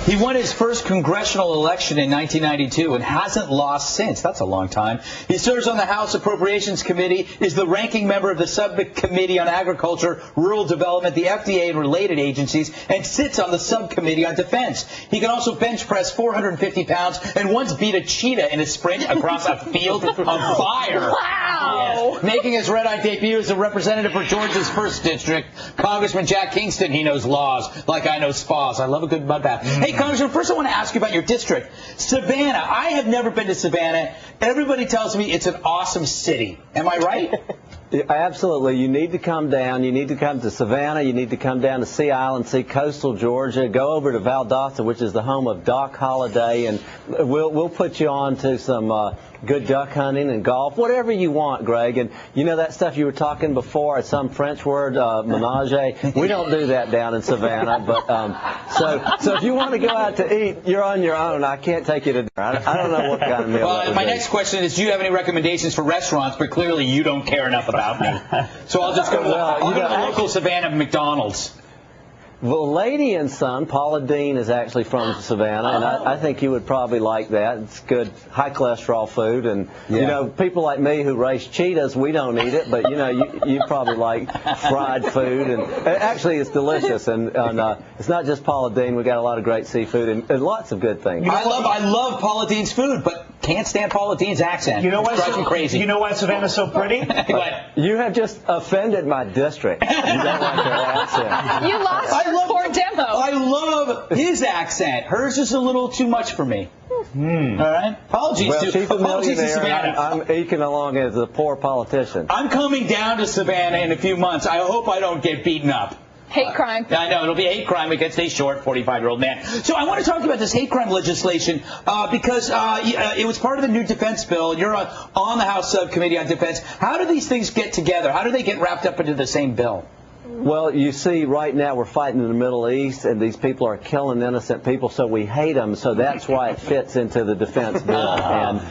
He won his first congressional election in 1992 and hasn't lost since. That's a long time. He serves on the House Appropriations Committee, is the ranking member of the Subcommittee on Agriculture, Rural Development, the FDA, and related agencies, and sits on the Subcommittee on Defense. He can also bench press 450 pounds and once beat a cheetah in a sprint across a field of fire. Wow! Yes. Making his red-eye debut as a representative for Georgia's 1st District, Congressman Jack Kingston. He knows laws like I know spas. I love a good mud bath. Hey, Congressman, first I want to ask you about your district, Savannah. I have never been to Savannah. Everybody tells me it's an awesome city. Am I right? Absolutely. You need to come down. You need to come to Savannah. You need to come down to Sea Island, see coastal Georgia. Go over to Valdosta, which is the home of Doc Holliday, and we'll put you on to some good duck hunting and golf, whatever you want, Greg. And you know that stuff you were talking before, some French word, menage. We don't do that down in Savannah. But so if you want to go out to eat, you're on your own. I can't take you to dinner. I don't know what kind of meal. Well, my next question is, do you have any recommendations for restaurants? But clearly you don't care enough about me. So I'll just go to the local Savannah McDonald's. Well, Lady and Son, Paula Dean is actually from Savannah, and I think you would probably like that. It's good, high cholesterol food, and you know, people like me who race cheetahs, we don't eat it, but you know, you probably like fried food, and actually it's delicious, and it's not just Paula Dean. We got a lot of great seafood and lots of good things. I love Paula Dean's food, but can't stand Paula Dean's accent. You know why? Drives me crazy. You know why Savannah's so pretty? You have just offended my district. You don't like their accent. You lost your poor demo. I love his accent. Hers is a little too much for me. All right. Apologies to Savannah. I'm eking along as a poor politician. I'm coming down to Savannah in a few months. I hope I don't get beaten up. Hate crime. I know, it'll be a hate crime against a short 45-year-old man. So I want to talk about this hate crime legislation because it was part of the new defense bill. You're on the House Subcommittee on Defense. How do these things get together? How do they get wrapped up into the same bill? Well, you see, right now we're fighting in the Middle East, and these people are killing innocent people, so we hate them. So that's why it fits into the defense bill. And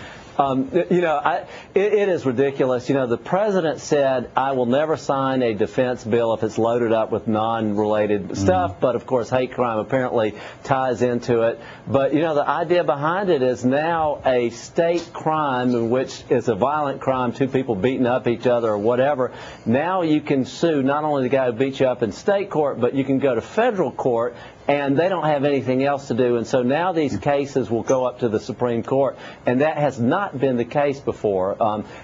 you know, it is ridiculous. You know, the president said, I will never sign a defense bill if it's loaded up with non-related stuff. But, of course, hate crime apparently ties into it. But, you know, the idea behind it is now a state crime, in which is a violent crime, two people beating up each other or whatever. Now you can sue not only the guy who beat you up in state court, but you can go to federal court, and they don't have anything else to do. And so now these cases will go up to the Supreme Court, and that has not been the case before.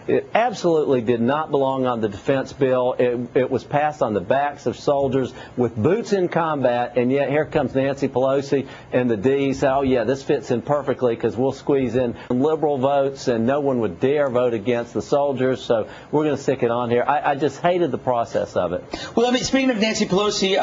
It absolutely did not belong on the defense bill. It was passed on the backs of soldiers with boots in combat, and yet here comes Nancy Pelosi and the D say, oh, yeah, this fits in perfectly because we'll squeeze in liberal votes, and no one would dare vote against the soldiers, so we're going to stick it on here. I just hated the process of it. Well, I mean, speaking of Nancy Pelosi,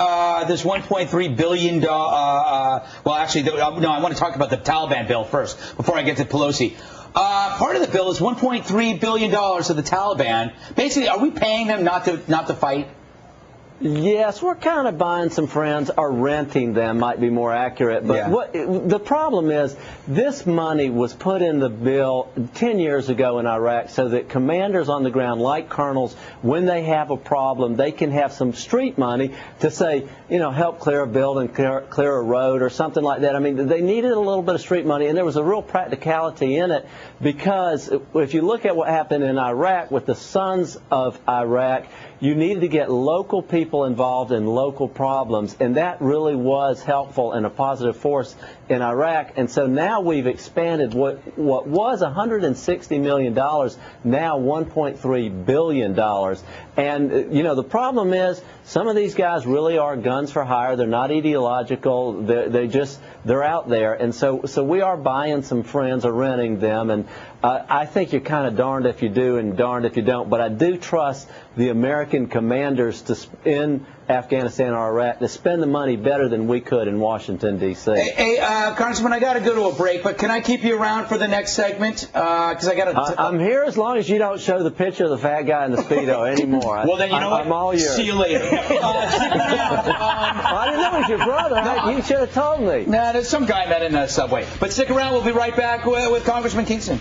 there's $1.3 billion. Well, actually, no, I want to talk about the Taliban bill first before I get to Pelosi. Part of the bill is $1.3 billion of the Taliban. Basically, are we paying them not to fight? Yes, we're kind of buying some friends, or renting them might be more accurate. But the problem is, this money was put in the bill 10 years ago in Iraq so that commanders on the ground, like colonels, when they have a problem, they can have some street money to say, you know, help clear a building, clear a road or something like that. I mean, they needed a little bit of street money, and there was a real practicality in it, because if you look at what happened in Iraq with the Sons of Iraq, you needed to get local people involved in local problems, and that really was helpful and a positive force in Iraq. And so now we've expanded what was $160 million, now $1.3 billion. And, you know, the problem is some of these guys really are guns for hire. They're not ideological. They're out there. And so we are buying some friends or renting them. And I think you're kind of darned if you do and darned if you don't. But I do trust the American commanders in Afghanistan or Iraq to spend the money better than we could in Washington, D.C. Hey, Congressman, I got to go to a break, but can I keep you around for the next segment? Because I got to. I'm here as long as you don't show the picture of the fat guy in the Speedo anymore. Well, then you know what? I'm all yours. See you later. I didn't know it was your brother. No, you should have told me. Nah, there's some guy I met in the subway. But stick around. We'll be right back with Congressman Kingston.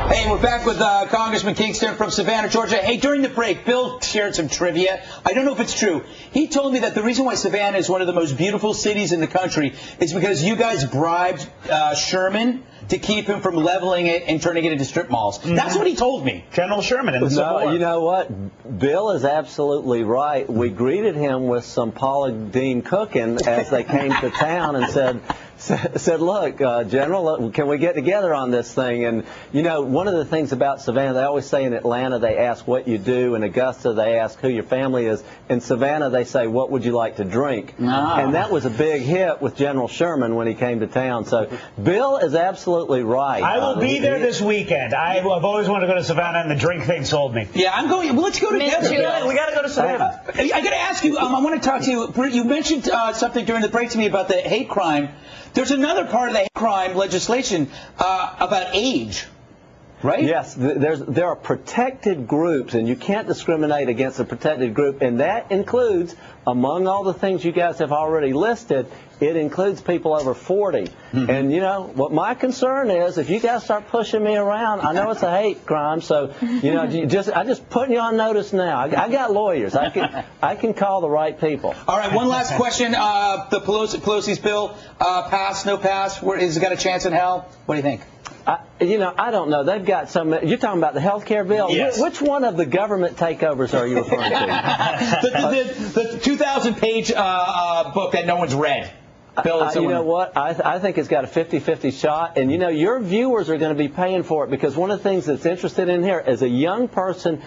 Hey, Hey, we're back with Congressman Kingston from Savannah, Georgia. Hey, during the break, Bill shared some trivia. I don't know if it's true. He told me that the reason why Savannah is one of the most beautiful cities in the country is because you guys bribed Sherman to keep him from leveling it and turning it into strip malls. That's what he told me. General Sherman in the Civil War. You know what? Bill is absolutely right. We greeted him with some Paula Deen cooking as they came to town and said, look, General, can we get together on this thing? And, you know, one of the things about Savannah, they always say in Atlanta they ask what you do. In Augusta, they ask who your family is. In Savannah, they say, what would you like to drink? And that was a big hit with General Sherman when he came to town. So Bill is absolutely right. I will be there this weekend. I've always wanted to go to Savannah, and the drink thing sold me. Yeah, I'm going. Well, let's go together. We got to go to Savannah. I got to ask you, I want to talk to you. You mentioned something during the break to me about the hate crime. There's another part of the hate crime legislation about age, right? Yes, there are protected groups, and you can't discriminate against a protected group, and that includes, among all the things you guys have already listed, it includes people over 40. And, you know, what my concern is, if you guys start pushing me around, I know it's a hate crime, so, you know, I just putting you on notice now. I got lawyers. I can call the right people. All right, one last question. The Pelosi's bill, pass, no pass, has it got a chance in hell? What do you think? You know, I don't know. They've got so many. You're talking about the health care bill? Yes. Which one of the government takeovers are you referring to? the 2,000-page book that no one's read. Bill, you know what? I think it's got a 50-50 shot. And, you know, your viewers are going to be paying for it because one of the things that's interested in here is a young person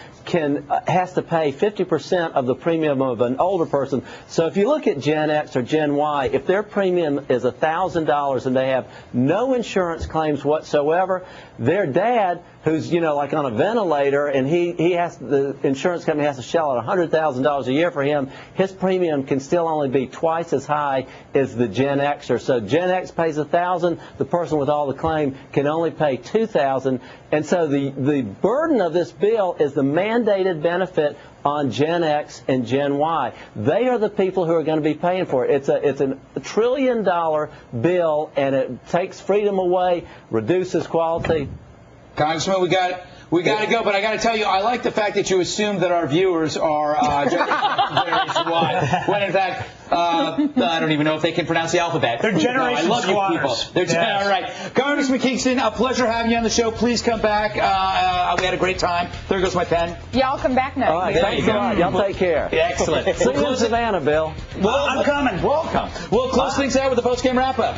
has to pay 50% of the premium of an older person. So if you look at Gen X or Gen Y, if their premium is $1,000 and they have no insurance claims whatsoever, their dad, who's, you know, like on a ventilator, and the insurance company has to shell out $100,000 a year for him, his premium can still only be twice as high as the Gen Xer. So Gen X pays $1,000, the person with all the claim can only pay $2,000, and so the burden of this bill is the mandated benefit on Gen X and Gen Y. They are the people who are going to be paying for it. It's a $1 trillion bill, and it takes freedom away, reduces quality. Congressman, we got to go, but I got to tell you, I like the fact that you assume that our viewers are Generation Y, when in fact, I don't even know if they can pronounce the alphabet. They're Generation I love you people. Yes. All right. Congressman Kingston, a pleasure having you on the show. Please come back. We had a great time. There goes my pen. Y'all come back now. All right, thanks a lot. Y'all take care. Excellent. See you in Savannah, Bill. Well, I'm coming. Welcome. We'll close things out with the post-game wrap-up.